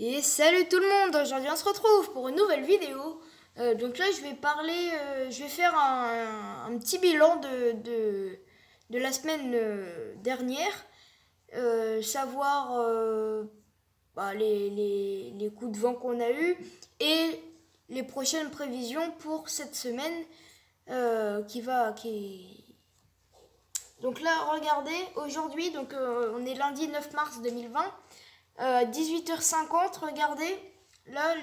Et salut tout le monde, aujourd'hui on se retrouve pour une nouvelle vidéo. Donc là je vais parler, je vais faire un petit bilan de la semaine dernière. Savoir les coups de vent qu'on a eu et les prochaines prévisions pour cette semaine Donc là regardez, aujourd'hui, on est lundi 9 mars 2020. 18h50, regardez, là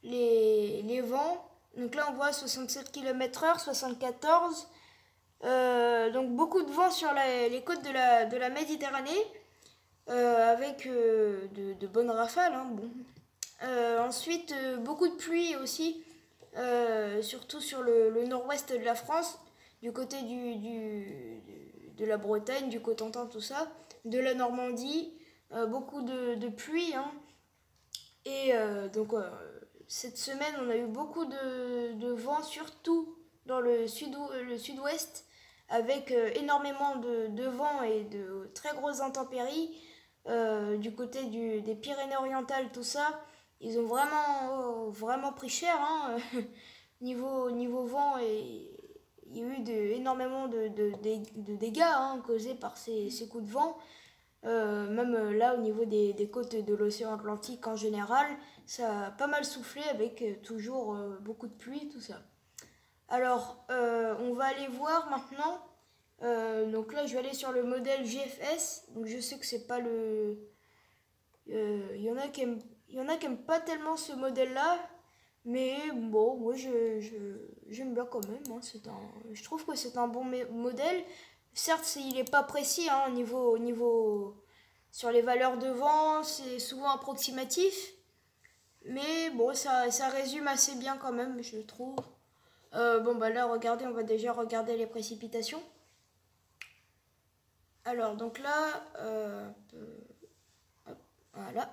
les vents, donc là on voit 67 km/h, 74, donc beaucoup de vent sur les côtes de la Méditerranée, avec de bonnes rafales, hein, bon. Ensuite, beaucoup de pluie aussi, surtout sur le nord-ouest de la France, du côté de la Bretagne, du Cotentin, tout ça, de la Normandie, beaucoup de pluie, hein. Et cette semaine, on a eu beaucoup de vent, surtout dans le sud-ouest, avec énormément de vent et de très grosses intempéries. Du côté des Pyrénées-Orientales, tout ça, ils ont vraiment pris cher, hein. niveau vent, et il y a eu énormément de dégâts, hein, causés par ces coups de vent. Même là au niveau des côtes de l'océan Atlantique en général, ça a pas mal soufflé avec toujours beaucoup de pluie, tout ça. Alors on va aller voir maintenant. Donc là je vais aller sur le modèle GFS. Donc je sais que c'est pas le... Il y en a qui aiment pas tellement ce modèle là. Mais bon, moi j'aime bien quand même, hein. Je trouve que c'est un bon modèle. Certes, il n'est pas précis, hein, sur les valeurs de vent, c'est souvent approximatif. Mais bon, ça résume assez bien quand même, je trouve. Bon, bah là, regardez, on va déjà regarder les précipitations. Alors, donc là, hop, voilà.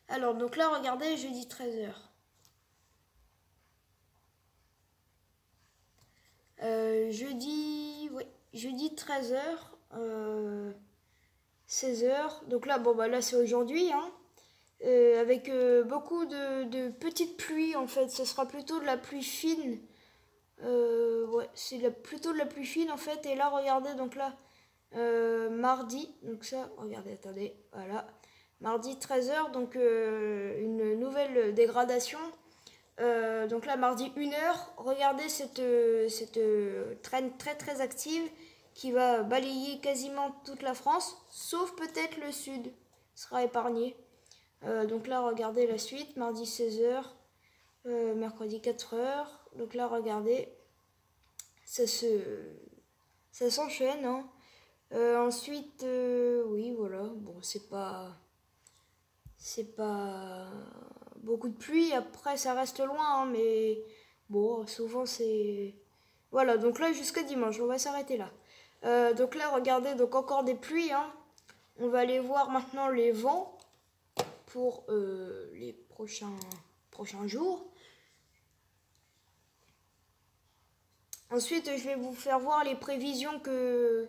Alors, donc là, regardez, jeudi 13h. Jeudi 13h, 16h. Donc là, bon, bah là, c'est aujourd'hui, hein. Avec beaucoup de petites pluies, en fait. Ce sera plutôt de la pluie fine. Ouais, c'est plutôt de la pluie fine, en fait. Et là, regardez, donc là, mardi. Donc ça, regardez, attendez, voilà. Mardi 13h, donc une nouvelle dégradation. Donc là, mardi 1h, regardez cette traîne très active qui va balayer quasiment toute la France, sauf peut-être le sud sera épargné. Donc là, regardez la suite, mardi 16h, mercredi 4h. Donc là, regardez, ça s'enchaîne, hein. Ensuite, oui, voilà, bon, c'est pas beaucoup de pluie. Après, ça reste loin, hein, mais bon, souvent c'est... Voilà, donc là, jusqu'à dimanche, on va s'arrêter là. Donc là, regardez, donc encore des pluies, hein. On va aller voir maintenant les vents pour les prochains jours. Ensuite, je vais vous faire voir les prévisions que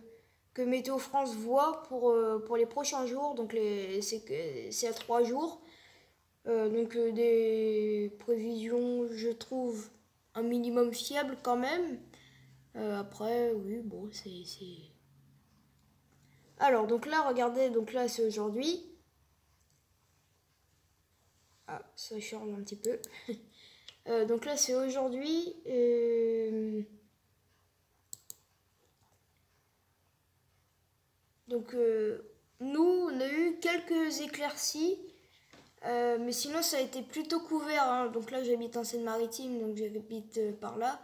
Météo France voit pour les prochains jours. Donc c'est à 3 jours. Des prévisions, je trouve, un minimum fiable quand même. Après, oui, bon, c'est... Alors, donc là, regardez, donc là, c'est aujourd'hui. Ah, ça change un petit peu. Donc là, c'est aujourd'hui. Donc, nous, on a eu quelques éclaircies. Mais sinon, ça a été plutôt couvert, hein. Donc là, j'habite en Seine-Maritime, donc j'habite par là.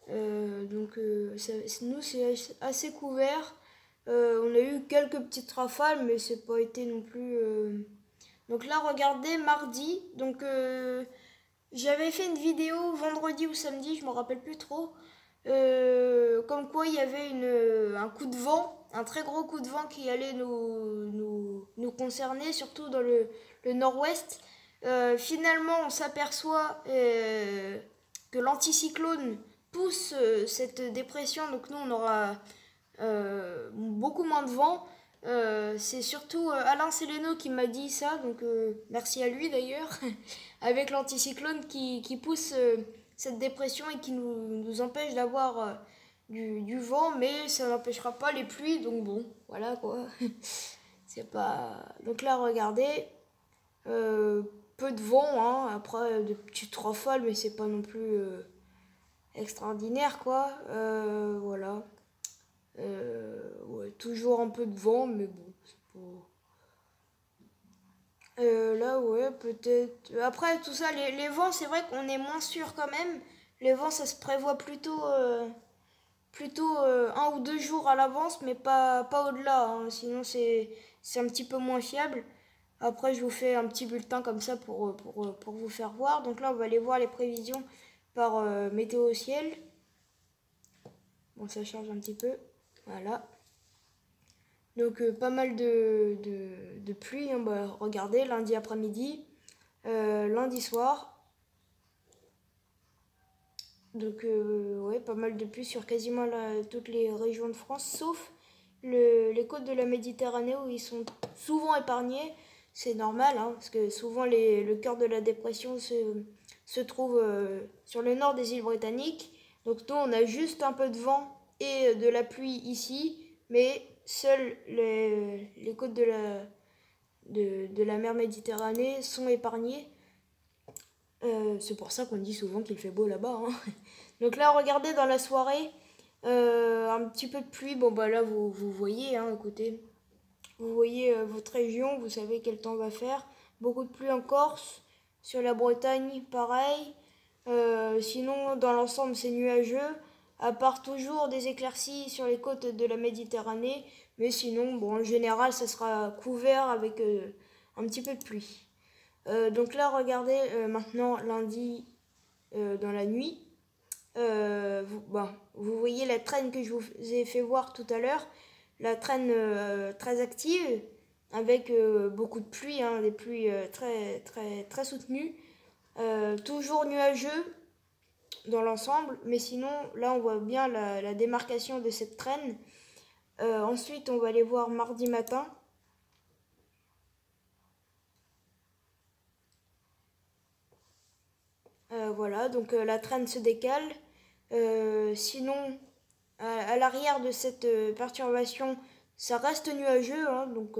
Nous, c'est assez couvert. On a eu quelques petites rafales, mais c'est pas été non plus... Donc là, regardez, mardi. Donc, j'avais fait une vidéo vendredi ou samedi, je me rappelle plus trop. Comme quoi, il y avait un coup de vent, un très gros coup de vent qui allait nous concerner, surtout dans le nord-ouest. Finalement, on s'aperçoit que l'anticyclone pousse cette dépression, donc nous on aura beaucoup moins de vent. C'est surtout Alain Séléno qui m'a dit ça, donc merci à lui d'ailleurs, avec l'anticyclone qui pousse cette dépression et qui nous empêche d'avoir du vent, mais ça n'empêchera pas les pluies, donc bon, voilà quoi. C'est pas. Donc là, regardez, peu de vent, hein, après de petites rafales, mais c'est pas non plus extraordinaire quoi. Voilà. Ouais, toujours un peu de vent, mais bon, c'est pas. Là, ouais, peut-être. Après, tout ça, les vents, c'est vrai qu'on est moins sûr quand même. Les vents, ça se prévoit plutôt 1 ou 2 jours à l'avance, mais pas au-delà, hein. Sinon, c'est un petit peu moins fiable. Après, je vous fais un petit bulletin comme ça pour vous faire voir. Donc là, on va aller voir les prévisions par météo au ciel. Bon, ça charge un petit peu. Voilà. Donc pas mal de pluie, hein. Bah, regardez, lundi après-midi, lundi soir. Donc ouais, pas mal de pluie sur quasiment toutes les régions de France, sauf les côtes de la Méditerranée où ils sont souvent épargnés. C'est normal, hein, parce que souvent le cœur de la dépression se trouve sur le nord des îles britanniques. Donc nous, on a juste un peu de vent et de la pluie ici, mais seules les côtes de la mer Méditerranée sont épargnées. C'est pour ça qu'on dit souvent qu'il fait beau là-bas, hein. Donc là, regardez dans la soirée, un petit peu de pluie. Bon, bah là, vous voyez, hein, écoutez. Vous voyez votre région, vous savez quel temps va faire. Beaucoup de pluie en Corse, sur la Bretagne, pareil. Sinon, dans l'ensemble, c'est nuageux, à part toujours des éclaircies sur les côtes de la Méditerranée. Mais sinon, bon, en général, ça sera couvert avec un petit peu de pluie. Donc là, regardez, maintenant, lundi, dans la nuit. Vous voyez la traîne que je vous ai fait voir tout à l'heure, la traîne très active, avec beaucoup de pluie, hein, des pluies très, très, très soutenues. Toujours nuageux dans l'ensemble, mais sinon, là, on voit bien la démarcation de cette traîne. Ensuite, on va aller voir mardi matin. Voilà, donc la traîne se décale. Sinon, à l'arrière de cette perturbation, ça reste nuageux, hein, donc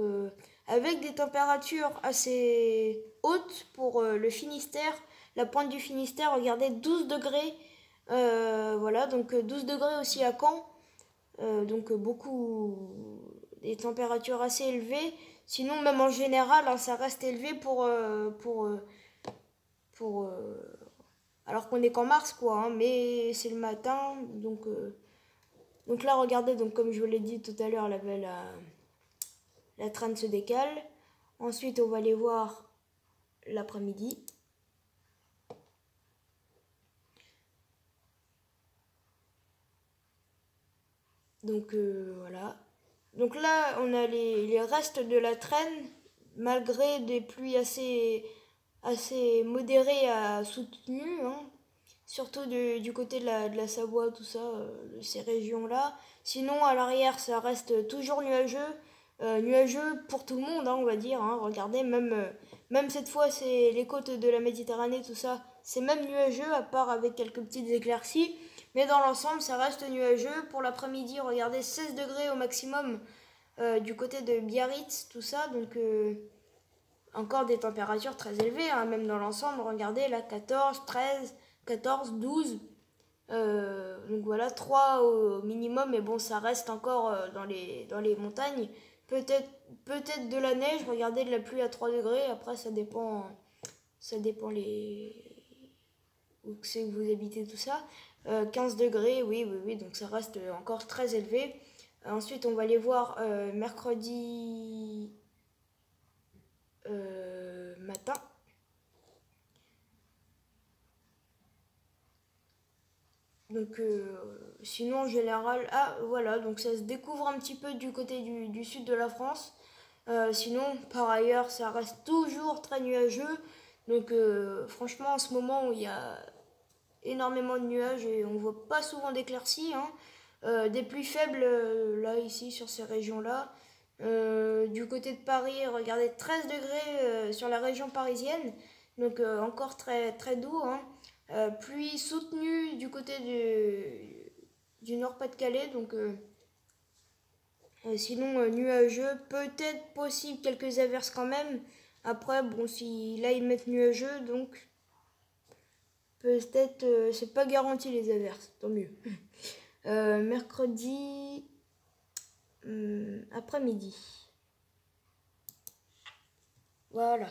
avec des températures assez hautes pour le Finistère. La pointe du Finistère, regardez, 12 degrés. Voilà, donc 12 degrés aussi à Caen. Donc beaucoup des températures assez élevées. Sinon, même en général, hein, ça reste élevé pour alors qu'on est qu'en mars, quoi, hein, mais c'est le matin, donc là, regardez, donc comme je vous l'ai dit tout à l'heure, la traîne se décale. Ensuite, on va aller voir l'après-midi. Donc voilà. Donc là, on a les restes de la traîne, malgré des pluies assez modérées à soutenues, hein. Surtout du côté de la Savoie, tout ça, ces régions-là. Sinon, à l'arrière, ça reste toujours nuageux. Nuageux pour tout le monde, hein, on va dire, hein. Regardez, même cette fois, c'est les côtes de la Méditerranée, tout ça, c'est même nuageux, à part avec quelques petites éclaircies. Mais dans l'ensemble, ça reste nuageux. Pour l'après-midi, regardez, 16 degrés au maximum du côté de Biarritz, tout ça. Donc, encore des températures très élevées, hein, même dans l'ensemble. Regardez, là, 14, 13, 14, 12. Donc voilà, 3 au minimum, mais bon, ça reste encore dans les montagnes. Peut-être de la neige, regardez de la pluie à 3 degrés, après ça dépend où c'est que vous habitez, tout ça. 15 degrés, oui, donc ça reste encore très élevé. Ensuite, on va aller voir mercredi matin. Donc sinon en général, voilà, donc ça se découvre un petit peu du côté du sud de la France. Sinon par ailleurs ça reste toujours très nuageux. Donc franchement en ce moment où il y a énormément de nuages et on voit pas souvent d'éclaircies, hein. Des pluies faibles là ici sur ces régions là. Du côté de Paris, regardez, 13 degrés sur la région parisienne, donc encore très, très doux, hein. Pluie soutenue du côté du Nord-Pas-de-Calais, donc sinon nuageux, peut-être possible quelques averses quand même. Après, bon, si là ils mettent nuageux, donc peut-être c'est pas garanti les averses, tant mieux. Mercredi après-midi. Voilà.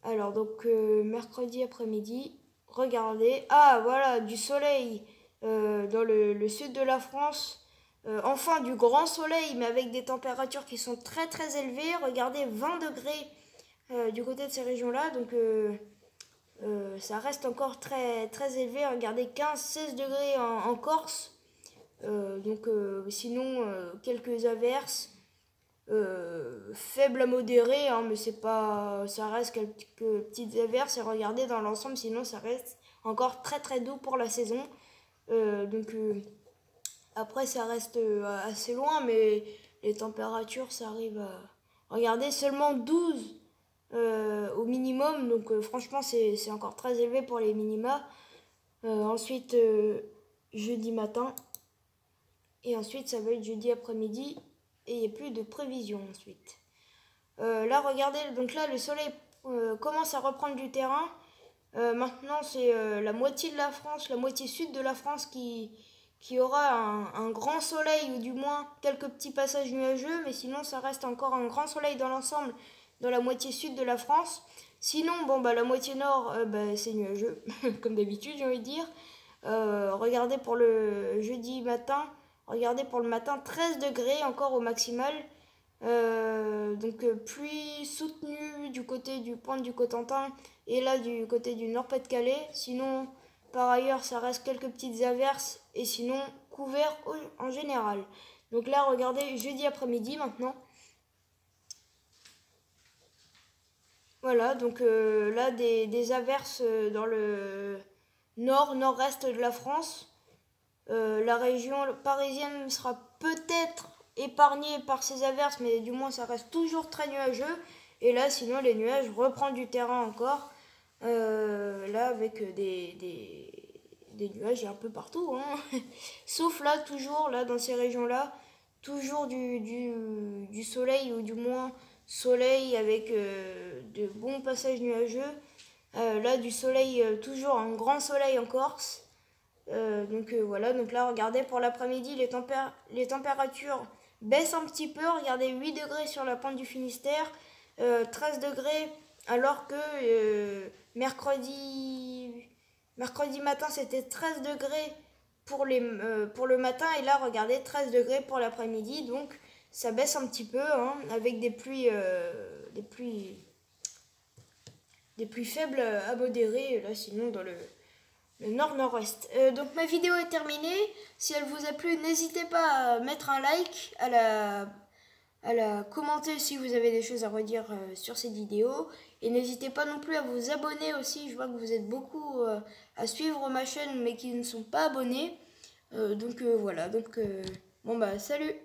Alors donc mercredi après-midi, regardez. Ah voilà, du soleil dans le sud de la France. Enfin du grand soleil, mais avec des températures qui sont très très élevées. Regardez, 20 degrés du côté de ces régions-là. Donc ça reste encore très très élevé. Regardez, 15-16 degrés en Corse. Donc sinon quelques averses. Faible à modéré, hein, mais c'est pas, ça reste quelques petites averses. Et regardez dans l'ensemble, sinon ça reste encore très très doux pour la saison. Donc après ça reste assez loin, mais les températures ça arrive à, regardez, seulement 12 au minimum. Donc franchement c'est encore très élevé pour les minima. Ensuite jeudi matin, et ensuite ça va être jeudi après-midi. Et il n'y a plus de prévision ensuite. Là, regardez, donc là, le soleil commence à reprendre du terrain. Maintenant, c'est la moitié de la France, la moitié sud de la France qui aura un grand soleil, ou du moins quelques petits passages nuageux, mais sinon, ça reste encore un grand soleil dans l'ensemble, dans la moitié sud de la France. Sinon, bon, bah, la moitié nord, c'est nuageux, comme d'habitude, j'ai envie de dire. Regardez pour le jeudi matin. Regardez pour le matin, 13 degrés encore au maximal. Donc pluie soutenue du côté du pointe du Cotentin et là du côté du Nord-Pas-de-Calais. Sinon, par ailleurs, ça reste quelques petites averses et sinon couvert en général. Donc là, regardez, jeudi après-midi maintenant. Voilà, donc là, des averses dans le nord-est de la France. La région parisienne sera peut-être épargnée par ces averses, mais du moins ça reste toujours très nuageux. Et là, sinon, les nuages reprennent du terrain encore. Là, avec des nuages un peu partout, hein. Sauf là, toujours, là, dans ces régions-là, toujours du soleil, ou du moins soleil avec de bons passages nuageux. Là, du soleil, toujours un grand soleil en Corse. Donc voilà, donc là regardez pour l'après-midi, les températures baissent un petit peu. Regardez, 8 degrés sur la pointe du Finistère, 13 degrés, alors que mercredi matin c'était 13 degrés pour le matin, et là regardez, 13 degrés pour l'après-midi. Donc ça baisse un petit peu, hein, avec des pluies faibles à modérées là, sinon dans le nord-nord-ouest. Donc ma vidéo est terminée. Si elle vous a plu, n'hésitez pas à mettre un like, à la commenter si vous avez des choses à redire sur cette vidéo. Et n'hésitez pas non plus à vous abonner aussi. Je vois que vous êtes beaucoup à suivre ma chaîne mais qui ne sont pas abonnés. Donc voilà. Donc bon bah salut.